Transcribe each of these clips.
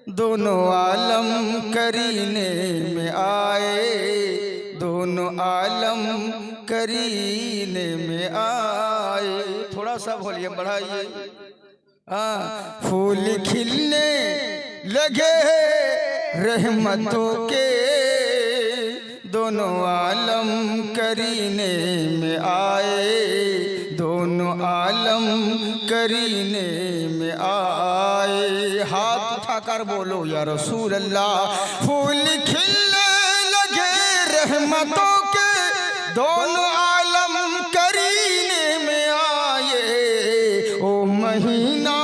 दोनों आलम करीने में आए, दोनों आलम करीने में आए। थोड़ा सा वॉल्यूम बढ़ाइए। फूल खिलने लगे रहमतों के, दोनों आलम करीने में आए, दोनों आलम करीने में आए। हाथ उठाकर बोलो या रसूल अल्लाह। फूल खिलने लगे रहमतों के, दोनों आलम करीने में आए। ओ महीना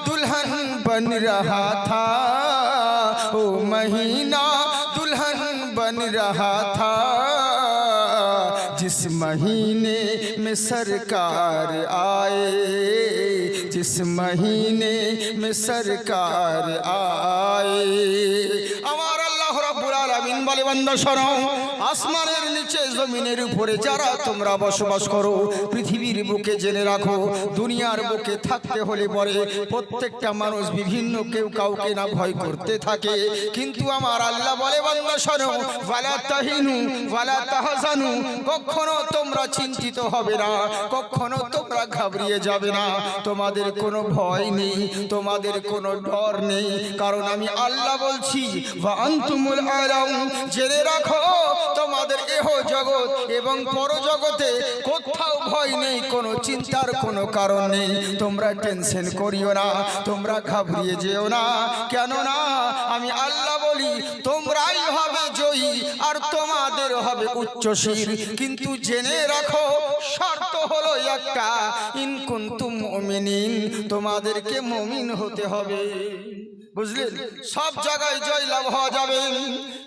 दुल्हन बन रहा था, ओ महीना दुल्हन बन रहा था, जिस महीने में सरकार आए, जिस महीने में सरकार आए। আমার আল্লাহ রাব্বুল আলামিন বলে, বান্দা শোনো, আসমানের নিচে জমিনের উপরে যারা তোমরা বসবাস করো, পৃথিবীর বুকে জেনে রাখো, দুনিয়ার বুকে থাকতে হলে পরে প্রত্যেকটা মানুষ বিভিন্ন কেউ কাউকে না ভয় করতে থাকে, কিন্তু আমার আল্লাহ বলে, বান্দা শোনো, ওয়ালা তাহিনু ওয়ালা তাহজানু, কখনো তোমরা চিন্তিত হবে না, কখনো তোমরা ঘাবড়িয়ে যাবে না, তোমাদের কোনো ভয় নেই, তোমাদের কোনো ডর নেই, কারণ আমি আল্লাহ বলছি, ওয়া আনতুমুল আলাম, জেনে রাখো তোমাদের এহ জগৎ এবং পরজগতে কোথাও ভয় নেই, কোনো চিন্তার কোনো কারণ নেই। তোমরা টেনশন করিও না, তোমরা ঘাবড়িয়ে যেও না, কেননা আমি আল্লাহ বলি তোমরাই হবে জয়ী আর তোমাদের হবে উচ্চশীল। কিন্তু জেনে রাখো শর্ত হলো একটা, ইন কুনতুম মুমিনিন, তোমাদেরকে মুমিন হতে হবে। বুঝলেন? সব জায়গায় জয় লাভ হওয়া যাবে,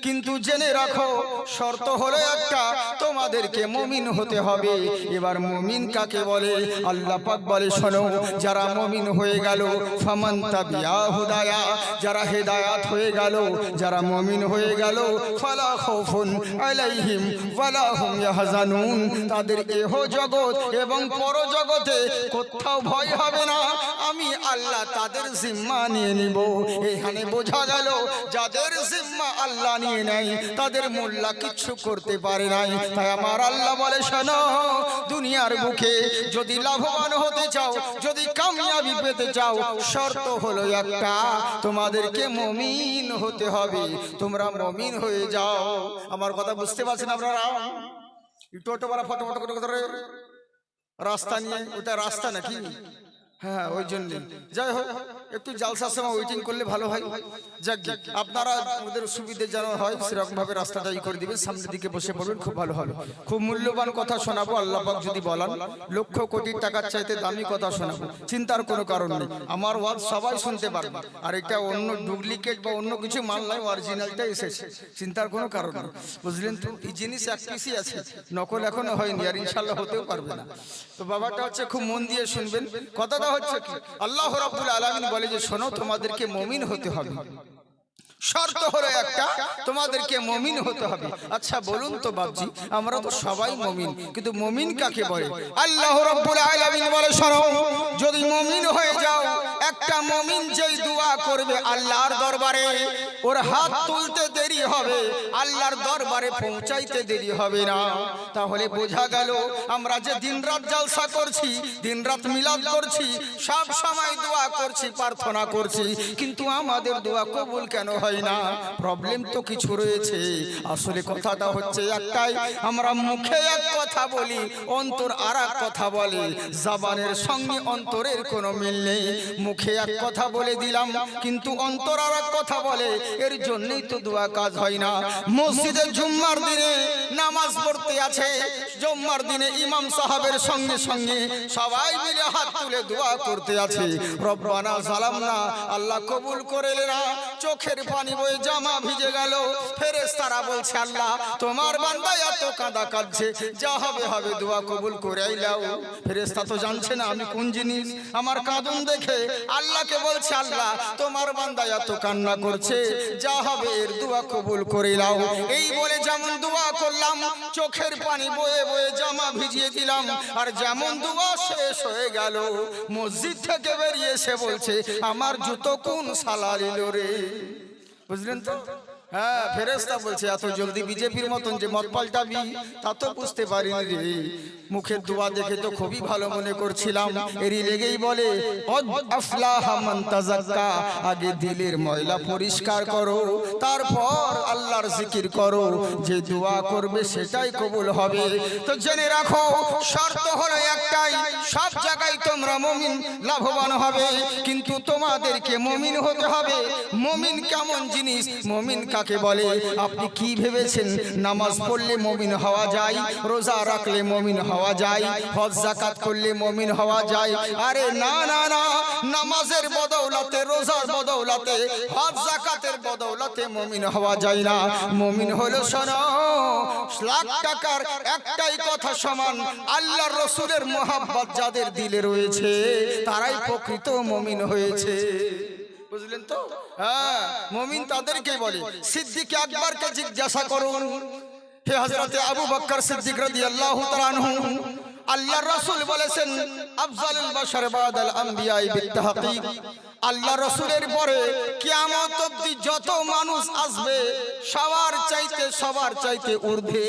কিন্তু জেনে রাখো শর্ত হলো একটা, তোমাদেরকে মুমিন হতে হবে। এবার মুমিন কাকে বলে? আল্লাহ পাক বলে, শোনো, যারা মুমিন হয়ে গেল, ফামান তাবিয়া হুদায়া, যারা হেদায়াত হয়ে গেল, যারা মুমিন হয়ে গেল, ফালা খাউফুন আলাইহিম ওয়ালা হুম ইয়াহজানুন, তাদের এহ জগৎ এবং পরজগতে কোথাও ভয় হবে না, আমি আল্লাহ তাদের জিম্মা নিয়ে নিব। এখানে বোঝা গেল যাদের জিম্মা আল্লাহ নিয়ে নেয় তাদের মোল্লা কিচ্ছু করতে পারে নাই। তাই আমার আল্লাহ বলে, শোনো, দুনিয়ার বুকে যদি লাভবান হতে চাও, যদি কামিয়াবি পেতে চাও, শর্ত হলো একটা, তোমাদেরকে মুমিন হতে হবে। তোমরা মুমিন হয়ে যাও। আমার কথা বুঝতে পারছেন আপনারা? টোটো বড় ফটো করে রাস্তা নিয়ে, ওটা রাস্তা নাকি? হ্যাঁ, ওই জন্য যাই হোক, একটু জালসার সময় ওয়েটিং করলে ভালো হয়। যাক, আপনারা ওদের সুবিধে যেন হয় সেরকম ভাবে রাস্তাটা করে দিবেন, সামনের দিকে বসে পড়বেন, খুব ভালো হবে। খুব মূল্যবান কথা শোনাবো, আল্লাহ পাক যদি বলেন, লক্ষ কোটি টাকার চাইতে দামি কথা শোনাবো, চিন্তার কোনো কারণ নেই। আমার ওয়াজ সবাই শুনতে পারবে, আর এটা অন্য ডুপ্লিকেট বা অন্য কিছু মাল নয়, অরিজিনালটা এসেছে, চিন্তার কোনো কারণ নেই। বুঝলেন তো? এই জিনিস এক পিসই আছে, নকল এখনো হয়নি, আর ইনশাল্লাহ হতেও পারবে না। তো বাবাটা হচ্ছে, খুব মন দিয়ে শুনবেন। কথাটা হচ্ছে কি, আল্লাহ রাব্বুল আলামিন বলে যে, শোনো, তোমাদেরকে মুমিন হতে হবে, শর্ত হলো একটা, তোমাদেরকে মুমিন হতে হবে। আচ্ছা বলুন তো বাপজি, আমরা তো সবাই মুমিন, কিন্তু মুমিন কাকে বলে? আল্লাহ রাব্বুল আলামিন বলে, শোনো, যদি মুমিন হয়ে যাও, একটা মুমিন যেই দোয়া করবে আল্লাহর দরবারে, ওর হাত তুলতে দেরি হবে, আল্লাহর দরবারে পৌঁছাইতে দেরি হবে না। তাহলে বোঝা গেল, আমরা যে দিনরাত জলসা করছি, দিনরাত মিলাদ করছি, সব সময় দোয়া করছি, প্রার্থনা করছি, কিন্তু আমাদের দোয়া কবুল কেন হয় না? প্রবলেম তো কিছু রয়েছে। আসলে কথাটা হচ্ছে একটাই, আমরা মুখে এক কথা বলি, অন্তর আর এক কথা বলে, জবানের সঙ্গে অন্তরের কোনো মিল নেই। মুখে এক কথা বলে দিলাম, কিন্তু অন্তর আর এক কথা বলে, এর জন্যই তো দোয়া কাজ হয় না। মসজিদে জুম্মার দিনে নামাজ পড়তে আছে, জুম্মার দিনে ইমাম সাহেবের সঙ্গে সঙ্গে সবাই মিলে হাত তুলে দোয়া করতে আছে, রব্বানা জালামনা, আল্লাহ কবুল করে না, চোখের পানি বয়ে জামা ভিজে গেল, ফেরেশতারা বলছে, আল্লাহ তোমার বান্দা এত কাঁদা কাঁদছে, যা হবে হবে, দোয়া কবুল করে আইলাও। ফেরেশতা তো জানছে না আমি কোন জিনিস, আমার কাঁদন দেখে আল্লাহকে বলছে, আল্লাহ তোমার বান্দা এত কান্না করছে, যা হবে এর দোয়া কবুল করে নাও। এই বলে যেমন দোয়া করলাম, চোখের পানি বয়ে বয়ে জামা ভিজিয়ে দিলাম। আর যেমন দোয়া শেষ হয়ে গেল, মসজিদ থেকে বেরিয়ে এসে বলছে, আমার জুতো কোন শালা নিল রে। বুঝলেন তো? হ্যাঁ, ফেরেশতা বলছে, এত জলদি বিজেপির মতন যে মত পাল্টাবি তা তো বুঝতে পারিনি রে। মুখের দোয়া দেখে তো খুবই ভালো মনে করছিলাম। এরই লেগেই বলে, আফলাহা মান তাযাক্কা, আগে দিলের ময়লা পরিষ্কার করো, তারপর আল্লাহর জিকির করো। যে দোয়া করবে সেটাই কবুল হবে। তো জেনে রাখো, শর্ত হলো একটাই, সব জায়গায় তোমরা মুমিন লাভবান হবে, কিন্তু তোমাদেরকে মুমিন হতে হবে। মুমিন কেমন জিনিস, মুমিন কাকে বলে? আপনি কি ভেবেছেন নামাজ পড়লে মুমিন হওয়া যায়, রোজা রাখলে মুমিন হওয়া যায়, হজ যাকাত করলে মুমিন হওয়া যায়? আরে না না না, নামাজের বদৌলতে, রোজার বদৌলতে, হজ যাকাতের বদৌলতে মুমিন হওয়া যায় না। মুমিন হলো, শোনো, লাখ টাকার একটাই কথা সমান, আল্লাহর রাসূলের মহব্বত যাদের দিলে রয়েছে তারাই প্রকৃত মুমিন হয়েছে। বুঝলেন তো? হ্যাঁ, মুমিন তাদেরকে বলে। সিদ্দিক আকবরকে জিজ্ঞাসা করুন, হে হযরতে আবু বকর সিদ্দিক রাদিয়াল্লাহু তাআলা আনহু, আল্লাহর রাসূল বলেছেন, আফজালুল বাশার বাদাল আম্বিয়া বিত্তাহকিক, আল্লাহ রাসূলের পরে কিয়ামত অবধি যত মানুষ আসবে সবার চাইতে ঊর্ধ্বে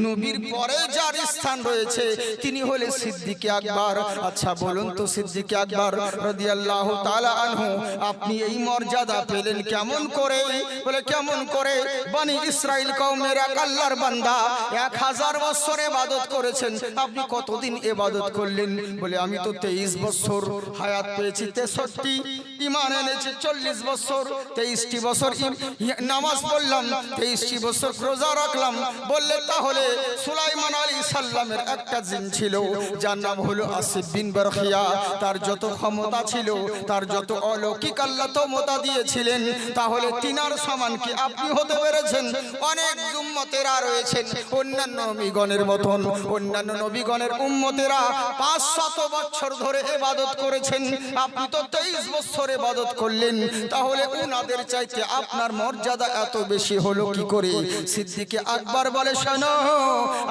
নবীর পরে যার স্থান রয়েছে তিনি হলেন সিদ্দিক আকবর। আচ্ছা বলুন তো, সিদ্দিক আকবর রাদিয়াল্লাহু তাআলা আনহু আপনি এই মর্যাদা পেলেন কেমন করে? বলে, কেমন করে? বনি ইসরাইল কওমের এক আল্লাহর বান্দা 1000 বছর ইবাদত করেছেন, আপনি কতদিন ইবাদত করলেন? বলে, আমি তো 23 বছর হায়াত পেয়েছি, 63, ঈমান এনেছি 40 বছর, 23টি বছর নামাজ পড়লাম, 23টি বছর রোজা রাখলাম। বললে, তাহলে সুলাইমান আলাইহিস সালামের একটা জিন ছিল যার নাম হলো আসিফ বিন বারখিয়া, তার যত ক্ষমতা ছিল, তার যত অলৌকিক আল্লাহ ক্ষমতা দিয়েছিলেন, তাহলে তিনার সমান কি আপনি হতে পেরেছেন? অনেক উম্মতেরা রয়েছেন অন্যান্য নবীগণের মতন, অন্যান্য নবীগণের উম্মতেরা 500 বছর ধরে ইবাদত করেছেন, আপনি তো 23 বছর ইবাদত করলেন, তাহলে উনাদের চাইতে আপনার মর্যাদা এত বেশি হলো কি করে? সিদ্দিক আকবর বলে, শোনো,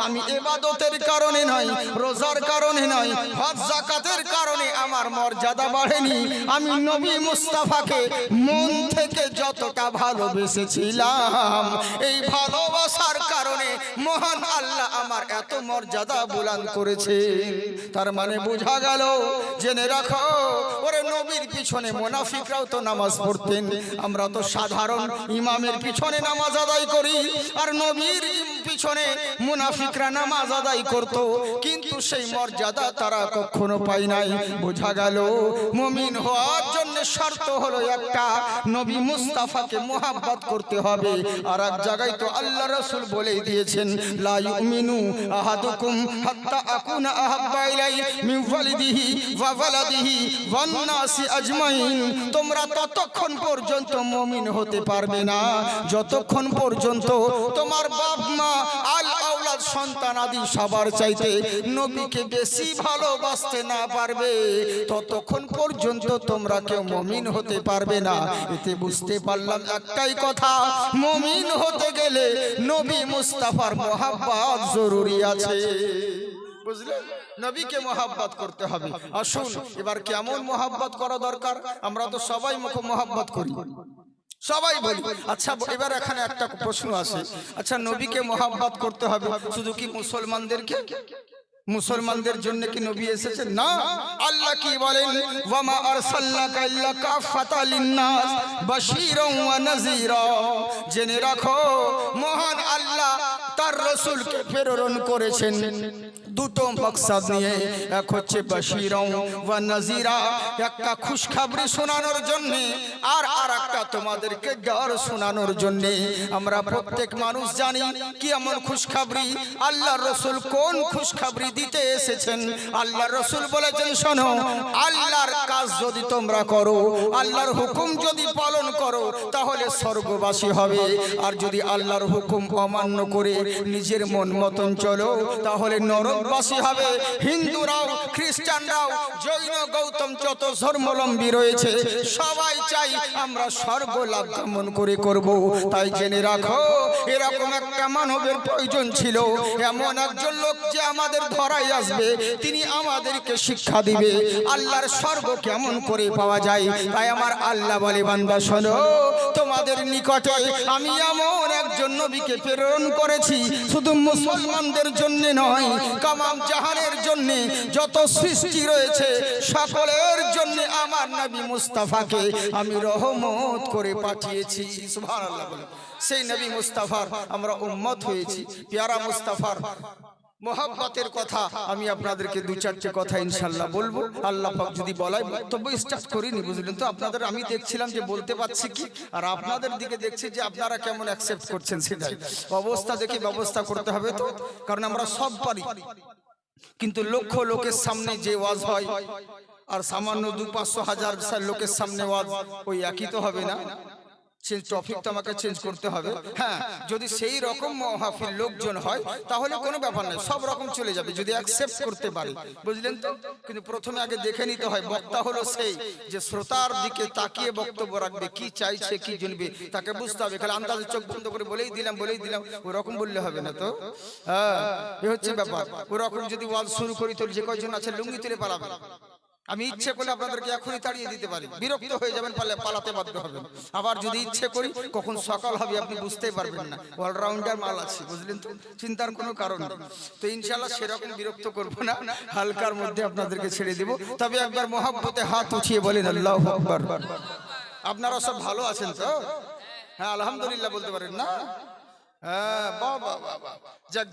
আমি ইবাদতের কারণে নয়, রোজার কারণে নয়, হজ যাকাতের কারণে আমার মর্যাদা বাড়েনি, আমি নবী মুস্তাফাকে মন থেকে যতটা ভালোবেসেছিলাম, এই ভালোবাসার কারণে মহান আল্লাহ আমার এত মর্যাদা বুলন্দ করেছে। তার মানে বোঝা গেল, জেনে রাখো, ওরে নবীর পিছনে মুনাফিকরাও তো নামাজ পড়তেন, আমরা তো সাধারণ ইমামের পিছনে নামাজ আদায় করি, আর নবীর পিছনে মুনাফিকরা নামাজ আদায় করত, কিন্তু সেই মর্যাদা তারা কখনো পায় নাই। বোঝা গেল, মুমিন হওয়ার জন্য শর্ত হলো একটা, নবী মুস্তাফাকে মুহাব্বত করতে হবে। আর এক জায়গায় তো আল্লাহ রাসূল বলেই দিয়েছেন, লা ইউমিনু আহাদুকুম হাত্তা আকুনা আহাব্বা ইলাইহি মিন ওয়ালিদিহি ওয়া ওয়ালাদিহি ওয়ান নাসি আজমাইন, তোমরা ততক্ষণ পর্যন্ত মুমিন হতে পারবে না যতক্ষণ পর্যন্ত তোমার বাপ মা আল আওলাদ সন্তান আদি সবার চাইতে নবীকে বেশি ভালোবাসতে না পারবে, ততক্ষণ পর্যন্ত তোমরা কেউ মুমিন হতে পারবে না। এতে বুঝতে পারলাম একটাই কথা, মুমিন হতে গেলে নবী মুস্তাফার মুহাব্বত জরুরি আছে। বুঝলেন? নবীকে মুহাব্বত করতে হবে। আসুন এবার কেমন মুহাব্বত করা দরকার? আমরা তো সবাই মুহাব্বত করি, সবাই বলি। আচ্ছা, এবার এখানে একটা প্রশ্ন আসে, আচ্ছা নবীকে মুহাব্বত করতে হবে শুধু কি মুসলমানদেরকে? মুসলমানদের জন্য কি নবী এসেছেন? না, আল্লাহ কি বলেন, ওয়ামা আরসালনাকা ইল্লা কাফাতাল লিন্নাস বাশীরাও ওয়া নাযীরা। জেনে রাখো, মহান আল্লাহ তার রাসূলকে প্রেরণ করেছেন দুটো মাকসাদ নিয়ে, এক হচ্ছে বাশীরাও ওয়া নাযীরা, একটা খুশখবরি শোনানোর জন্য, আর আরেকটা তোমাদেরকে ডর শোনানোর জন্য। আমরা প্রত্যেক মানুষ জানি কি এমন খুশখবরি, আল্লাহর রাসূল কোন খুশখবরি দিতে এসেছেন। আল্লাহর রাসূল বলেছেন, শোনো, আল্লাহর কাজ যদি তোমরা করো, আল্লাহর হুকুম যদি পালন করো, তাহলে স্বর্গবাসী হবে, আর যদি আল্লাহর হুকুম অমান্য করে নিজের মন মতন চলো, তাহলে নরকবাসী হবে। হিন্দুরাও, খ্রিস্টানরাও, জৈন, গৌতম যত ধর্মাবলম্বী রয়েছে সবাই চাই আমরা স্বর্গ লাভ কেমন করে করব। তাই জেনে রাখো, এরকম একটা মানবের প্রয়োজন ছিল, এমন একজন লোক যে আমাদের ধরাই আসবে, তিনি আমাদেরকে শিক্ষা দিবে আল্লাহর স্বর্গ কেমন করে পাওয়া যায়। তাই আমার আল্লাহ বলে, বান্দা শোনো, তোমাদের নিকটে আমি এমন একজন নবীকে প্রেরণ করেছি, শুধু মুসলমানদের জন্য নয়, তামাম জাহানের জন্য, যত সৃষ্টি রয়েছে সকলের জন্য আমার নবী মুস্তাফাকে আমি রহমত করে পাঠিয়েছি। সুবহানাল্লাহ বলে। সেই নবী মুস্তাফার আমরা উম্মত হয়েছি। পেয়ারা মুস্তাফার মোহাব্বতের কথা আমি আপনাদেরকে দু চারটে কথা ইনশাআল্লাহ বলবো। আল্লাহ পাক যদি বলায় বক্তব্য স্টার্ট করিনি, বুঝলেন তো। আপনাদের আমি দেখছিলাম যে বলতে পারছি কি, আর আপনাদের দিকে দেখছি যে আপনারা কেমন অ্যাকসেপ্ট করছেন, সেটাই অবস্থা দেখে ব্যবস্থা করতে হবে তো। কারণ আমরা সব পারি, কিন্তু লক্ষ লোকের সামনে যে ওয়াজ হয় আর সামান্য 200-500 লোকের সামনে ওয়াজ, ওই একই তো হবে না। সেই টপিকটা আমাকে চেঞ্জ করতে হবে। হ্যাঁ, যদি সেই রকম মাহফিল লোকজন হয় তাহলে কোনো ব্যাপার নেই, সব রকম চলে যাবে যদি অ্যাকসেপ্ট করতে পারে, বুঝলেন তো। কিন্তু প্রথমে আগে দেখে নিতে হয় বক্তা হলো সেই যে শ্রোতার দিকে তাকিয়ে বক্তব্য রাখবে, কি চাইছে কি জানবে তাকে বুঝতে হবে। খালি আন্দাজে চোখ বন্ধ করে বলেই দিলাম ওরকম বললে হবে না তো। হ্যাঁ, এ হচ্ছে ব্যাপার। ওরকম যদি ওয়াজ শুরু করি তো যে কয়জন আছে লুঙ্গি তুলে পালাবে। আমি ইচ্ছে করলে আপনাদেরকে এখনই তাড়িয়ে দিতে পারি, বিরক্ত হয়ে যাবেন, পালাতে বাধ্য হবেন। আবার যদি ইচ্ছে করি কখন সকাল হবে আপনি বুঝতেই পারবেন না। অলরাউন্ডার মাল আছে, বুঝলেন তো, চিন্তার কোনো কারণ নেই। তো ইনশাআল্লাহ সেরকম বিরক্ত করব না, হালকার মধ্যে আপনাদেরকে ছেড়ে দিব। তবে একবার মহব্বতে হাত উঠিয়ে বলেন আল্লাহু আকবার। আপনারা সব ভালো আছেন তো? হ্যাঁ, আলহামদুলিল্লাহ বলতে পারেন না? হ্যাঁ, বাবা যাক,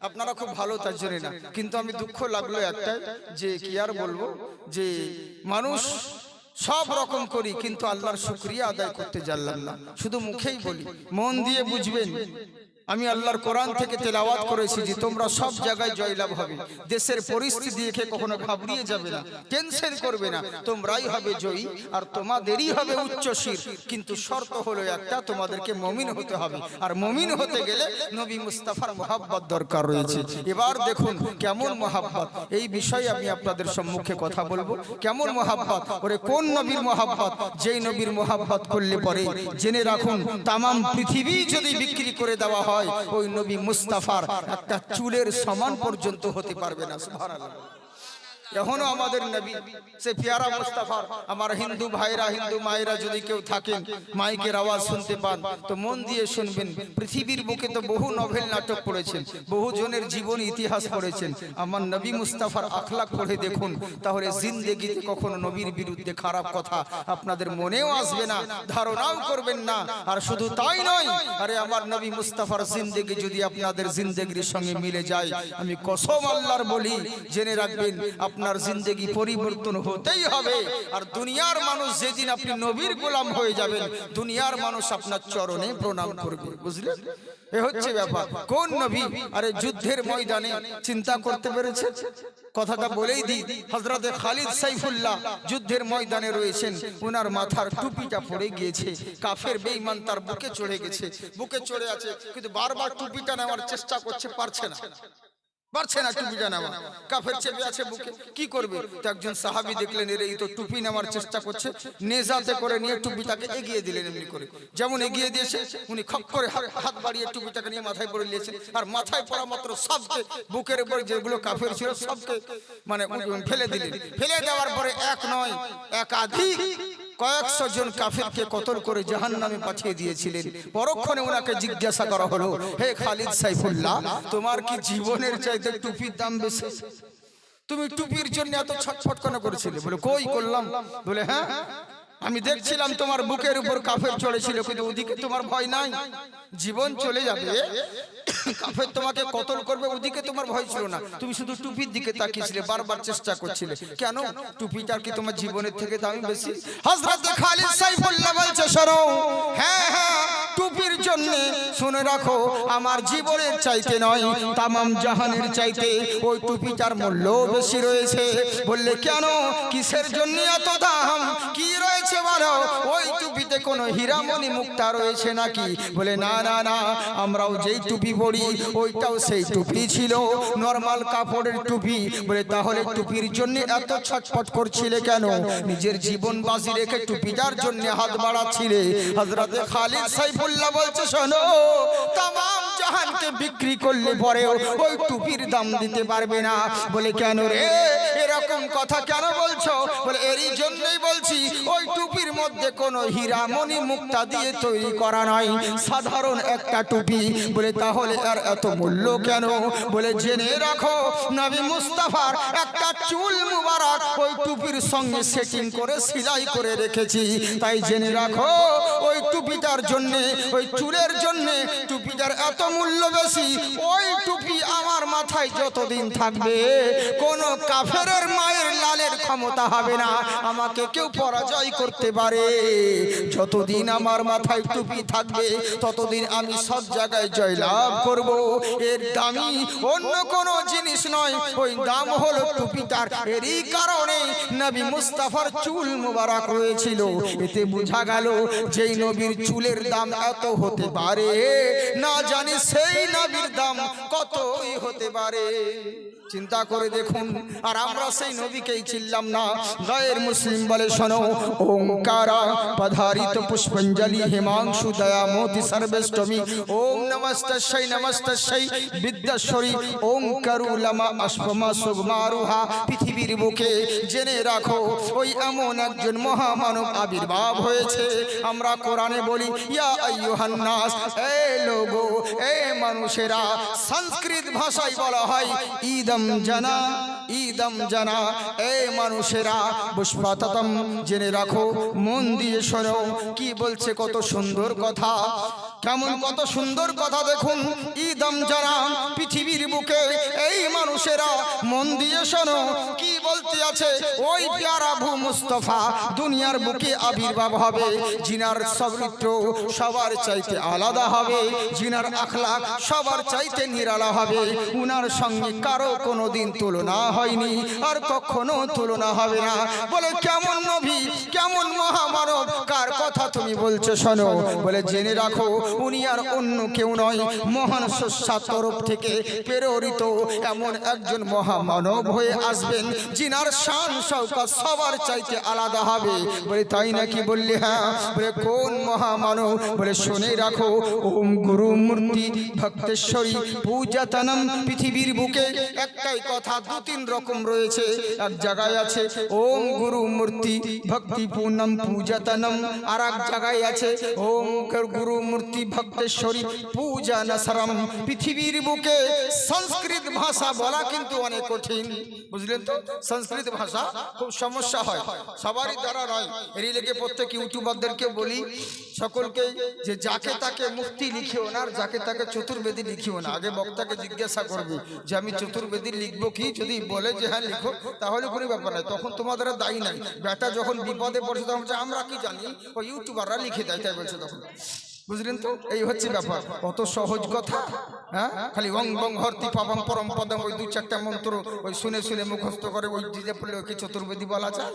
আপনারা খুব ভালো, তার জন্য না। কিন্তু আমি দুঃখ লাগলো একটাই, যে কি আর বলবো, যে মানুষ সব রকম করি কিন্তু আল্লাহর শুকরিয়া আদায় করতে জানলাম না, শুধু মুখেই বলি। মন দিয়ে বুঝবেন, আমি আল্লাহর কোরআন থেকে তেলাওয়াত করেছি যে তোমরা সব জায়গায় জয়লাভ হবে। দেশের পরিস্থিতি দেখে কখনো ঘাবড়িয়ে যাবে না, টেনশন করবে না, তোমরাই হবে জয়ী আর তোমাদেরই হবে উচ্চ শির। কিন্তু শর্ত হলো একটা, তোমাদেরকে মুমিন হতে হবে, আর মুমিন হতে গেলে নবী মুস্তাফার মহব্বত দরকার রয়েছে। এবার দেখুন কেমন মহব্বত, এই বিষয়ে আমি আপনাদের সম্মুখে কথা বলবো। কেমন মহব্বত, ওরে কোন নবীর মহব্বত, যেই নবীর মহব্বত করলে পরে জেনে রাখুন তামাম পৃথিবী যদি বিক্রি করে দেওয়া হয়, ওই নবী মুস্তাফার একটা চুলের সমান পর্যন্ত হতে পারবে না। সুবহানাল্লাহ। এখনো আমাদের নবী সে পেয়ারা মুস্তাফার, আমার হিন্দু ভাইরা, হিন্দু মায়েরা যদি কেউ থাকেন, মাইকের আওয়াজ শুনতে পান তো মন দিয়ে শুনবেন। পৃথিবীর বুকে তো বহু নভেল নাটক পড়েছেন, বহু জনের জীবন ইতিহাস পড়েছেন। আমার নবী মুস্তাফার আখলাক পড়ে দেখুন, তাহলে জিন্দেগিতে কখনো নবীর বিরুদ্ধে খারাপ কথা আপনাদের মনেও আসবে না, ধারণাও করবেন না। আর শুধু তাই নয়, আরে আমার নবী মুস্তাফার জিন্দেগি যদি আপনাদের জিন্দেগির সঙ্গে মিলে যায়, আমি কসম আল্লাহর বলি, জেনে রাখবেন আপনার জিন্দেগি পরিবর্তন হতেই হবে। আর দুনিয়ার মানুষ যেদিন আপনি নবীর গোলাম হয়ে যাবেন, দুনিয়ার মানুষ আপনার চরণে প্রণাম করবে, বুঝলেন। এ হচ্ছে ব্যাপার। কোন নবী? আরে যুদ্ধের ময়দানে, চিন্তা করতে পেরেছে? কথাটা বলেই দিই, হযরতে খালিদ সাইফুল্লাহ যুদ্ধের ময়দানে রয়েছেন, ওনার মাথার টুপিটা পড়ে গিয়েছে। কাফের বেঈমান তার বুকে চড়ে গেছে, বুকে চড়ে আছে, কিন্তু বারবার টুপিটা নেওয়ার চেষ্টা করছে, পারছে না টুপিটা নেওয়া। কাফের চেপে আছে বুকে, কি করবে? তো একজন সাহাবী দেখলেন, এর এই তো টুপি নেওয়ার চেষ্টা করছে, নেজাতে করে নিয়ে টুপিটাকে এগিয়ে দিলেন। এমনি করে যেমন এগিয়ে দিয়েছে, উনি খপ করে হাত বাড়িয়ে টুপিটাকে নিয়ে মাথায় পরে নিয়েছেন। আর মাথায় পড়া মাত্র সবকে, বুকের উপর যেগুলো কাফের ছিল সবকে মানে ফেলে দিলেন। ফেলে দেওয়ার পরে এক নয় একাধিক কয়েকশো জন কাফেরকে কতল করে জাহান্নামে পাঠিয়ে দিয়েছিলেন। পরক্ষণে ওনাকে জিজ্ঞাসা করা হলো, হে খালিদ সাইফুল্লাহ, তোমার কি জীবনের চাইতে টুপির দাম বেশি? তুমি টুপির জন্য এত ছটফট কেন করেছিলে? বলে, কই করলাম? বলে, হ্যাঁ, আমি দেখছিলাম তোমার বুকের উপর কাফের চড়েছিল, কিন্তু ওদিকে তোমার ভয় নাই, জীবন চলে যাবে, কাফের তোমাকে কতল করবে, ওদিকে তোমার ভয় ছিল না, তুমি শুধু টুপির দিকে তাকিয়েছিলে, বারবার চেষ্টা করছিলে। কেন? টুপিটার কি তোমার জীবনের থেকে দামি বেশি? হযরত খালিদ সাইফুল্লাহ বলছে, শোনো, হ্যাঁ হ্যাঁ, টুপির জন্য শুনে রাখো, আমার জীবনের চাইতে নয়, তামাম জাহানের চাইতে ওই টুপিটার মূল্য বেশি রয়েছে। বললে, কেন? কিসের জন্য এত দাম? কি রয়েছে বলো? ওই টুপিটা টুপিতে কোনো হীরামণি মুক্তা রয়েছে নাকি? বলে না না না, আমরাও যেই টুপি পরি ওইটাও সেই টুপি ছিল, নরমাল কাপড়ের টুপি। বলে তাহলে টুপির জন্য এত ছটফট করছিলে কেন? নিজের জীবন বাজি রেখে টুপিটার জন্য হাত বাড়াচ্ছিলে। হযরতে খালিদ সাইফুল্লাহ বলছে, শোনো, তামাম জাহানকে বিক্রি করলে পরেও ওই টুপির দাম দিতে পারবে না। বলে কেন রে, এরকম কথা কেন বলছো? বলে এরই জন্যই বলছি, ওই টুপির মধ্যে কোনো হীরামণি মুক্তা দিয়ে তৈরি করা নয়, সাধারণ একটা টুপি। বলে তাহলে আর এত মূল্য কেন? বলে জেনে রাখো, নবী মুস্তাফার একটা চুল মুবারক ওই টুপির সঙ্গে সেটিং করে সেলাই করে রেখেছি, তাই জেনে রাখো ওই টুপিটার জন্য, ওই চুলের জন্য টুপিটার এত মূল্য বেশি। ওই টুপি আমার মাথায় যতদিন থাকবে কোনো কাফেরের মায়ের লালের ক্ষমতা হবে না আমাকে কেউ পরাজয় করতে পারে। যতদিন আমার মাথায় টুপি থাকবে ততদিন আমি সব জায়গায় জয়লাভ করব। এর দামি অন্য কোনো জিনিস নয়, ওই দাম হলো টুপিটার। এরই কারণে নবী মুস্তাফার চুল মুবারক হয়েছিল। এতে বোঝা গেল যেই নবীর চুলের দাম এত হতে পারে, না জানি সেই নবীর দাম কতই হতে পারে। চিন্তা করে দেখুন, আর আমরা সেই নবীকেই চিনলাম না। গায়ের মুসলিম বলে, শোনো, ওঙ্কারা পধারিত পুষ্পঞ্জলি হেমাংশু দয়া মোতি সর্বেষ্টমী ওম নমস্তস্যৈ নমস্তস্যৈ বিদ্যাশ্বরী ওঙ্কারু লামা অশ্বমা সুগমারুহা। পৃথিবীর বুকে জেনে রাখো ওই এমন একজন মহামানব আবির্ভাব হয়েছে। আমরা কোরআনে বলি, ইয়া আইয়ুহান নাস, এ লোগো, এ মানুষেরা। সংস্কৃত ভাষায় বলা হয় ঈদম জানা, ঈদম জানা, এ মানুষেরা। পুষ্পাততম, জেনে রাখো, মন দিয়ে শোনো কি বলছে, কত সুন্দর কথা, কেমন কত সুন্দর কথা দেখুন। ঈদম জানা, পৃথিবীর বুকে এই মানুষেরা, মন দিয়ে শোনো কি বলতে আছে। ওই প্যারা ভূ মুস্তাফা দুনিয়ার বুকে আবির্ভাব হবে, জিনার চরিত্র সবার চাইতে আলাদা হবে, জিনার আখলাক সবার চাইতে নিরালা হবে। উনার সঙ্গে কারো কোনোদিন তুলনা হয়নি, আর কখনো তুলনা হবে না। বলে কেমন নবী, কেমন মহামানব, কার কথা তুমি বলছো? শোনো, বলে জেনে রাখো, উনি আর অন্য কেউ নয়, মহান স্রষ্টার তরফ থেকে প্রেরিত এমন একজন মহামানব হয়ে আসবেন, জিনার শান শওকত সবার চাইতে আলাদা হবে। বলে তাই নাকি? বললে হ্যাঁ। বলে কোন মহামানব? বলে শুনে রাখো, ওম গুরু মূর্তি ভক্তেশ্বরী পূজাতনম। পৃথিবীর বুকে একটাই কথা, দু তিন রকম রয়েছে। এক জায়গায় আছে ওম গুরু মূর্তি ভক্তি পূর্ণম পূজাতনম, আর এক জায়গায় আছে ওম গুরু মূর্তি ভক্তেশ্বরী পূজা নসরম। পৃথিবীর বুকে সংস্কৃত ভাষা বলা কিন্তু অনেক কঠিন, বুঝলেন তো? সংস্কৃত ভাষা খুব সমস্যা হয়, সবারই দ্বারা নয়। এরই লেগে প্রত্যেক ইউটিউবারদেরকে বলি, সকলকে, যে যাকে তাকে মুফতি লিখিও না, আর যাকে তাকে চতুর্বেদী লিখিও না। আগে বক্তাকে জিজ্ঞাসা করবে যে আমি চতুর্বেদী লিখবো কি, যদি বলে যে হ্যাঁ লিখো, তাহলে কোনো ব্যাপার নাই, তখন তোমাদের দায়ী নাই। বেটা যখন বিপদে পড়ছে তখন আমরা কি জানি, ওই ইউটিউবাররা লিখে দেয়, তাই বলছে তখন। বুঝলেন তো? এই হচ্ছে ব্যাপার। কত সহজ কথা, হ্যাঁ? খালি অং বং হর্তি পাবং পরম পদম, ওই দু চারটা মন্ত্র ওই শুনে শুনে মুখস্থ করে ওই দিলে পড়লে ওকে চতুর্বেদী বলা যায়,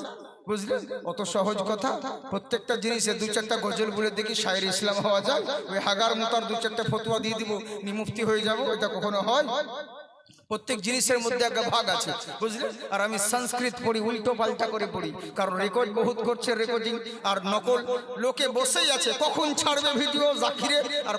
বুঝলেন? অত সহজ কথা। প্রত্যেকটা জিনিসে দু চারটা গজল বলে দেখি শায়ের ইসলাম হওয়া যায়, ওই হাগার মতার দু চারটা ফতোয়া দিয়ে দিব, মুফতি হয়ে যাব, এটা কখনো হয়? প্রত্যেক জিনিসের মধ্যে একটা ভাগ আছে, বুঝলেন? আর আমি সংস্কৃত পড়ি, উল্টো পাল্টা করে পড়ি, কারণ রেকর্ড বহুত করছে, রেকর্ডিং আর নকল। লোকে বসেই আছে, কখন ছাড়বে ভিডিও জাকিরে, আর